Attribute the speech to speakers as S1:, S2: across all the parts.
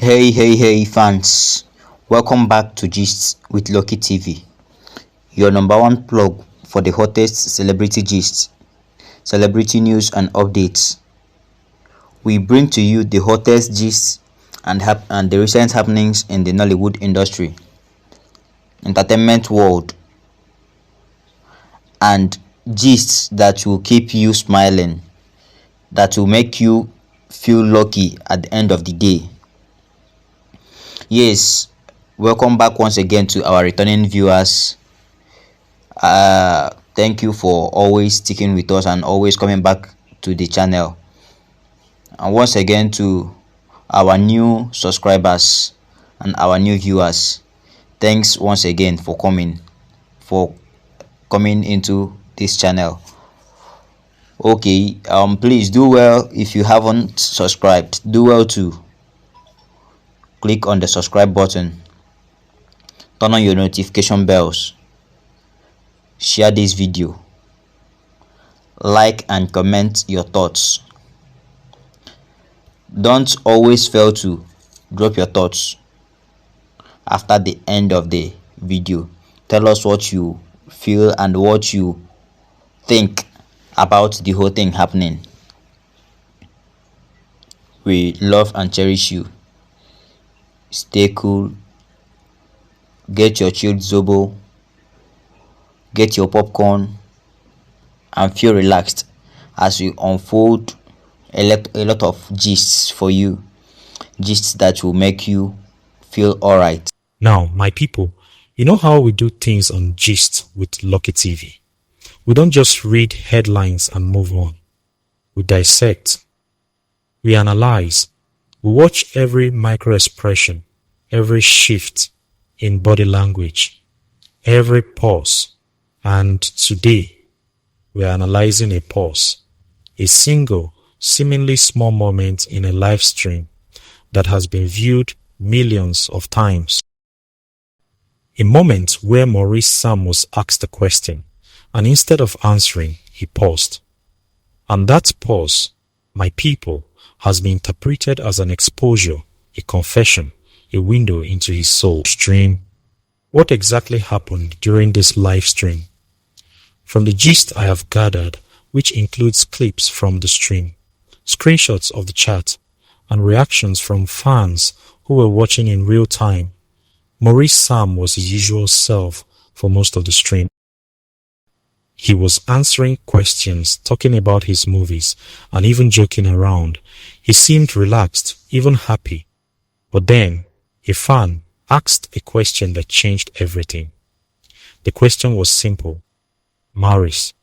S1: Hey fans, welcome back to Gist with Lucky TV, your number one plug for the hottest celebrity gists, celebrity news and updates. We bring to you the hottest gists and the recent happenings in the Nollywood industry, entertainment world, and gists that will keep you smiling, that will make you feel lucky at the end of the day. Yes, welcome back once again to our returning viewers. Thank you for always sticking with us and always coming back to the channel. And once again to our new subscribers and our new viewers, thanks once again for coming into this channel. Okay, please do well. If you haven't subscribed, do well to click on the subscribe button, turn on your notification bells, share this video, like and comment your thoughts. Don't always fail to drop your thoughts after the end of the video. Tell us what you feel and what you think about the whole thing happening. We love and cherish you. Stay cool, get your chilled zobo, get your popcorn, and feel relaxed as we unfold a lot of gists for you, gists that will make you feel alright.
S2: Now, my people, you know how we do things on Gist with Lucky TV. We don't just read headlines and move on. We dissect, we analyze, we watch every micro expression, every shift in body language, every pause. And today, we are analyzing a pause, a single, seemingly small moment in a live stream that has been viewed millions of times. A moment where Maurice Sam was asked a question, and instead of answering, he paused. And that pause, my people, has been interpreted as an exposure, a confession, a window into his soul. Stream. What exactly happened during this live stream? From the gist I have gathered, which includes clips from the stream, screenshots of the chat, and reactions from fans who were watching in real time, Maurice Sam was his usual self for most of the stream. He was answering questions, talking about his movies, and even joking around. He seemed relaxed, even happy. But then, a fan asked a question that changed everything. The question was simple. Maurice,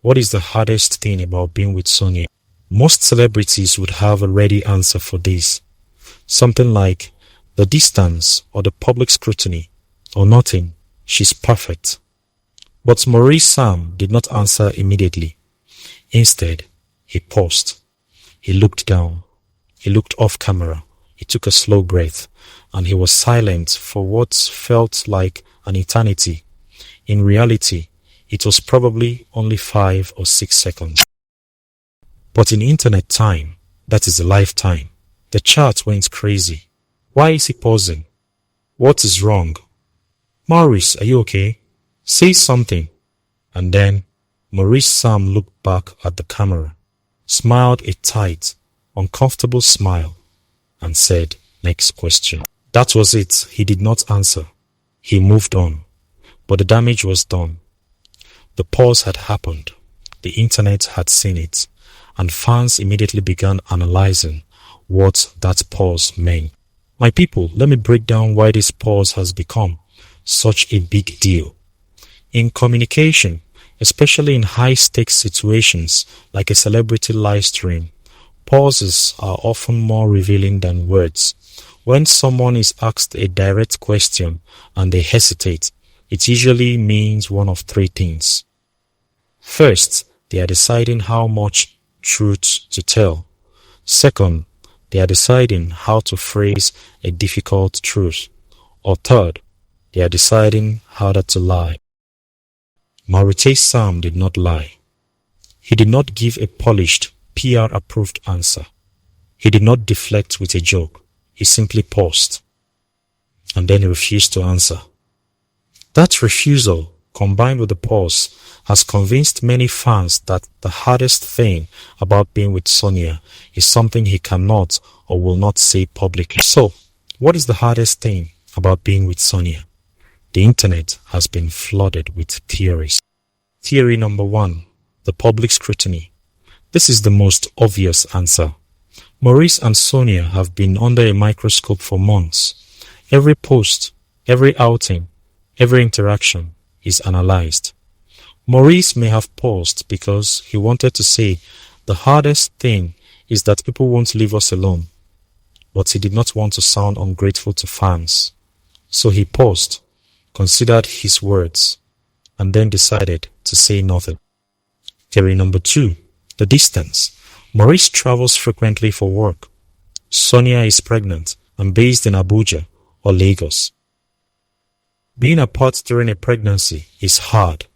S2: what is the hardest thing about being with Sonia? Most celebrities would have a ready answer for this. Something like, the distance or the public scrutiny, or nothing, she's perfect. But Maurice Sam did not answer immediately. Instead, he paused. He looked down. He looked off camera. He took a slow breath, and he was silent for what felt like an eternity. In reality, it was probably only 5 or 6 seconds. But in internet time, that is a lifetime. The chat went crazy. Why is he pausing? What is wrong? Maurice, are you okay? Say something. And then Maurice Sam looked back at the camera, smiled a tight, uncomfortable smile, and said, next question. That was it. He did not answer. He moved on. But the damage was done. The pause had happened. The internet had seen it. And fans immediately began analyzing what that pause meant. My people, let me break down why this pause has become such a big deal. In communication, especially in high-stakes situations like a celebrity live stream, pauses are often more revealing than words. When someone is asked a direct question and they hesitate, it usually means one of 3 things. First, they are deciding how much truth to tell. Second, they are deciding how to phrase a difficult truth. Or third, they are deciding how not to lie. Maurice Sam did not lie. He did not give a polished, PR-approved answer. He did not deflect with a joke. he simply paused, and then he refused to answer. That refusal, combined with the pause, has convinced many fans that the hardest thing about being with Sonia is something he cannot or will not say publicly. So, what is the hardest thing about being with Sonia? The internet has been flooded with theories. Theory number 1, the public scrutiny. This is the most obvious answer. Maurice and Sonia have been under a microscope for months. Every post, every outing, every interaction is analyzed. Maurice may have paused because he wanted to say the hardest thing is that people won't leave us alone, but he did not want to sound ungrateful to fans. So he paused, considered his words, and then decided to say nothing. Theory number 2, the distance. Maurice travels frequently for work. Sonia is pregnant and based in Abuja or Lagos. Being apart during a pregnancy is hard.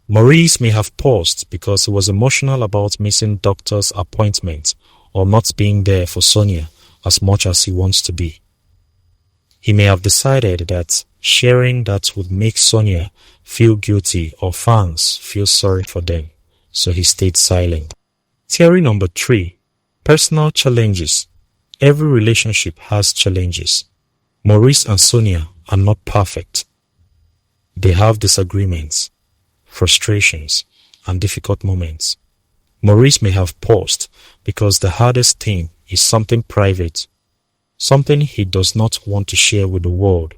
S2: Maurice may have paused because he was emotional about missing doctor's appointment or not being there for Sonia as much as he wants to be. He may have decided that sharing that would make Sonia feel guilty or fans feel sorry for them, so he stayed silent. Theory number 3, personal challenges. Every relationship has challenges. Maurice and Sonia are not perfect. They have disagreements, frustrations, and difficult moments. Maurice may have paused because the hardest thing is something private, something he does not want to share with the world.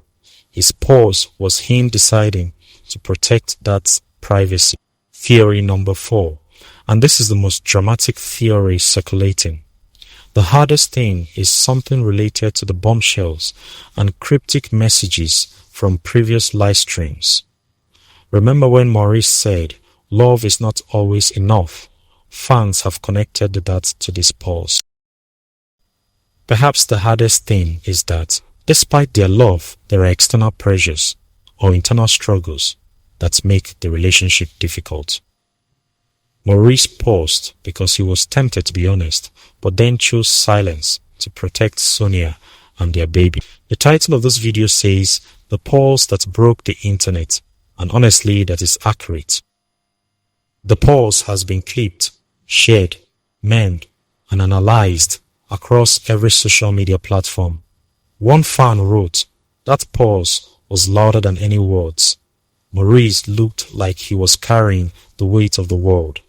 S2: His pause was him deciding to protect that privacy. Theory number 4, and this is the most dramatic theory circulating. The hardest thing is something related to the bombshells and cryptic messages from previous live streams. Remember when Maurice said, "Love is not always enough"? Fans have connected that to this pause. Perhaps the hardest thing is that, despite their love, there are external pressures or internal struggles that make the relationship difficult. Maurice paused because he was tempted to be honest, but then chose silence to protect Sonia and their baby. The title of this video says, "The Pause That Broke the Internet," and honestly, that is accurate. The pause has been clipped, shared, mended, and analyzed across every social media platform. One fan wrote, "That pause was louder than any words. Maurice looked like he was carrying the weight of the world."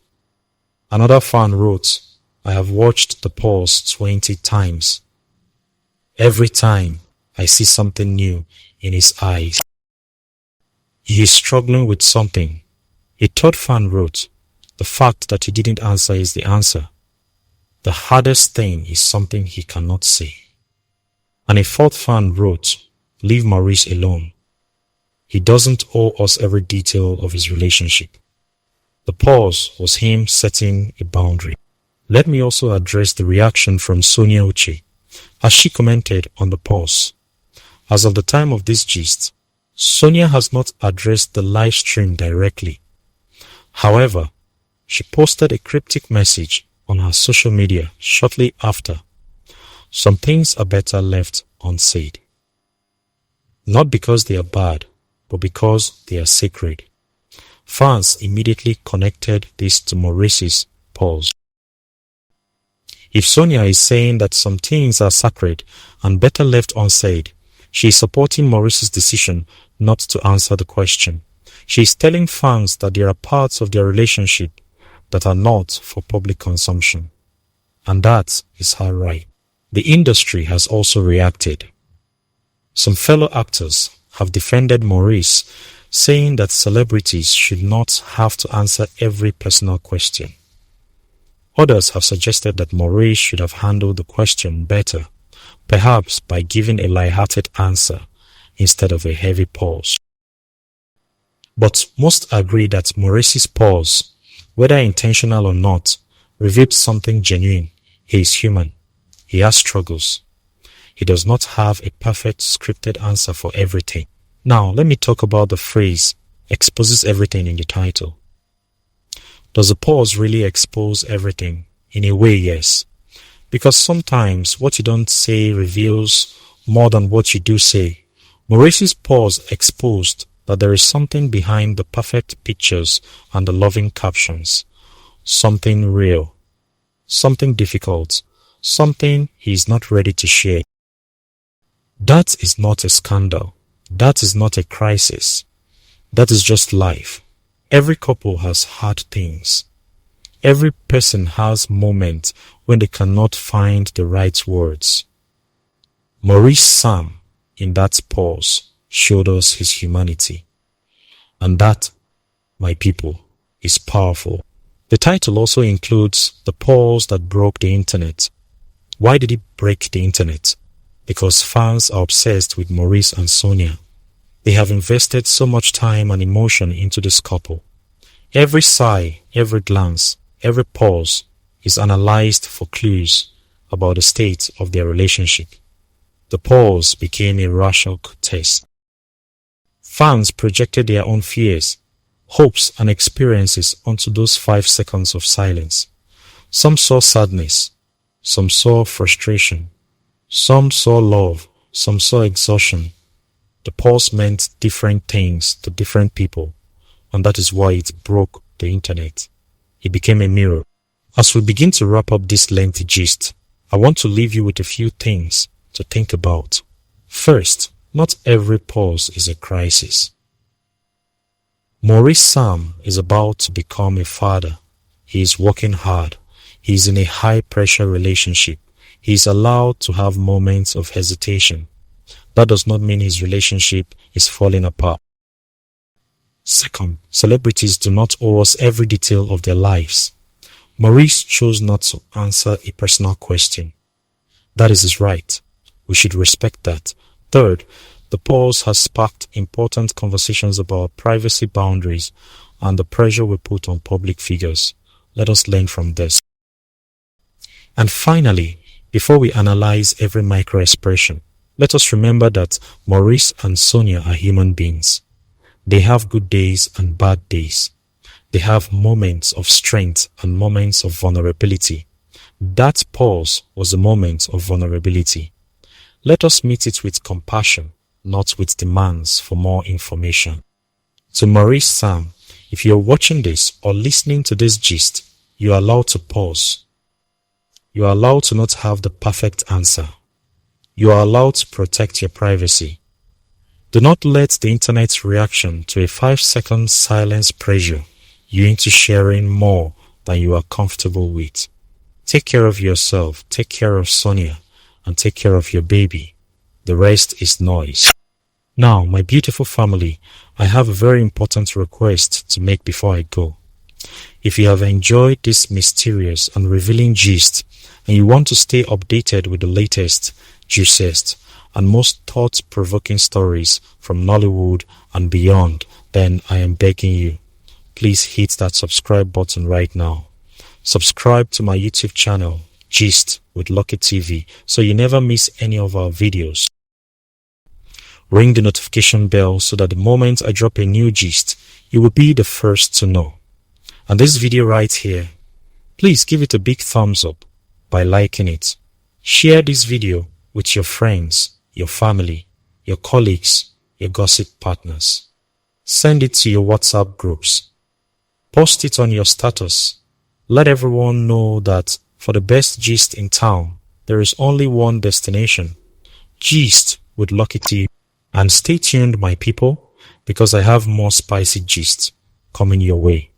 S2: Another fan wrote, "I have watched the pause 20 times. Every time I see something new in his eyes. He is struggling with something." A third fan wrote, "The fact that he didn't answer is the answer. The hardest thing is something he cannot say." And a fourth fan wrote, "Leave Maurice alone. He doesn't owe us every detail of his relationship." The pause was him setting a boundary. Let me also address the reaction from Sonia Uche, as she commented on the pause. As of the time of this gist, Sonia has not addressed the live stream directly. However, she posted a cryptic message on her social media shortly after. Some things are better left unsaid. Not because they are bad, but because they are sacred. Fans immediately connected this to Maurice's pause. If Sonia is saying that some things are sacred and better left unsaid, she is supporting Maurice's decision not to answer the question. She is telling fans that there are parts of their relationship that are not for public consumption. And that is her right. The industry has also reacted. Some fellow actors have defended Maurice, saying that celebrities should not have to answer every personal question. Others have suggested that Maurice should have handled the question better, perhaps by giving a light-hearted answer instead of a heavy pause. But most agree that Maurice's pause, whether intentional or not, revealed something genuine. He is human. He has struggles. He does not have a perfect scripted answer for everything. Now, let me talk about the phrase, "exposes everything" in the title. Does the pause really expose everything? In a way, yes. Because sometimes what you don't say reveals more than what you do say. Maurice's pause exposed that there is something behind the perfect pictures and the loving captions. Something real. Something difficult. Something he is not ready to share. That is not a scandal. That is not a crisis. That is just life. Every couple has hard things. Every person has moments when they cannot find the right words. Maurice Sam, in that pause, showed us his humanity. And that, my people, is powerful. The title also includes the pause that broke the internet. Why did it break the internet? Because fans are obsessed with Maurice and Sonia. They have invested so much time and emotion into this couple. Every sigh, every glance, every pause is analyzed for clues about the state of their relationship. The pause became a Rorschach test. Fans projected their own fears, hopes and experiences onto those 5 seconds of silence. Some saw sadness, some saw frustration, some saw love, some saw exhaustion. The pause meant different things to different people, and that is why it broke the internet. It became a mirror. As we begin to wrap up this lengthy gist, I want to leave you with a few things to think about. First, not every pause is a crisis. Maurice Sam is about to become a father. He is working hard. He is in a high-pressure relationship. He is allowed to have moments of hesitation. That does not mean his relationship is falling apart. Second, celebrities do not owe us every detail of their lives. Maurice chose not to answer a personal question. That is his right. We should respect that. Third, the pause has sparked important conversations about privacy boundaries and the pressure we put on public figures. Let us learn from this. And finally, before we analyze every micro-expression, let us remember that Maurice and Sonia are human beings. They have good days and bad days. They have moments of strength and moments of vulnerability. That pause was a moment of vulnerability. Let us meet it with compassion, not with demands for more information. To Maurice Sam, if you're watching this or listening to this gist, you are allowed to pause. You are allowed to not have the perfect answer. You are allowed to protect your privacy. Do not let the internet's reaction to a 5-second silence pressure you into sharing more than you are comfortable with. Take care of yourself, take care of Sonia, and take care of your baby. The rest is noise. Now, my beautiful family, I have a very important request to make before I go. If you have enjoyed this mysterious and revealing gist, and you want to stay updated with the latest, juiciest, and most thought-provoking stories from Nollywood and beyond, then I am begging you, please hit that subscribe button right now. Subscribe to my YouTube channel, Gist with Lucky TV, so you never miss any of our videos. Ring the notification bell so that the moment I drop a new gist, you will be the first to know. And this video right here, please give it a big thumbs up by liking it. Share this video with your friends, your family, your colleagues, your gossip partners. Send it to your WhatsApp groups. Post it on your status. Let everyone know that for the best gist in town, there is only one destination. Gist with Lucky TV. And stay tuned, my people, because I have more spicy gist coming your way.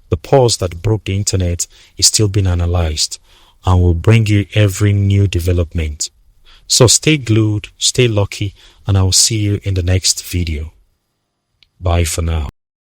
S2: The pause that broke the internet is still being analyzed and will bring you every new development. So stay glued, stay lucky, and I will see you in the next video. Bye for now.